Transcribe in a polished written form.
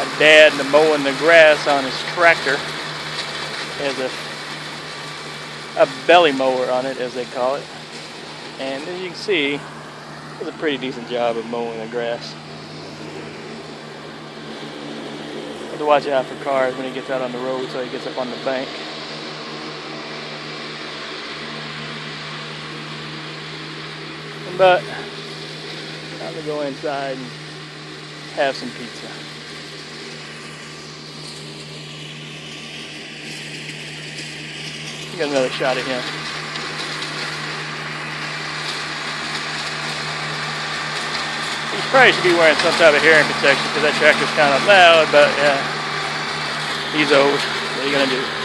My dad mowing the grass on his tractor. Has a belly mower on it, as they call it. And as you can see, does a pretty decent job of mowing the grass. Have to watch out for cars when he gets out on the road, so he gets up on the bank. But time to go inside and have some pizza. Got another shot at him. He probably should be wearing some type of hearing protection because that tractor's kind of loud, but yeah, he's old. What are you gonna do?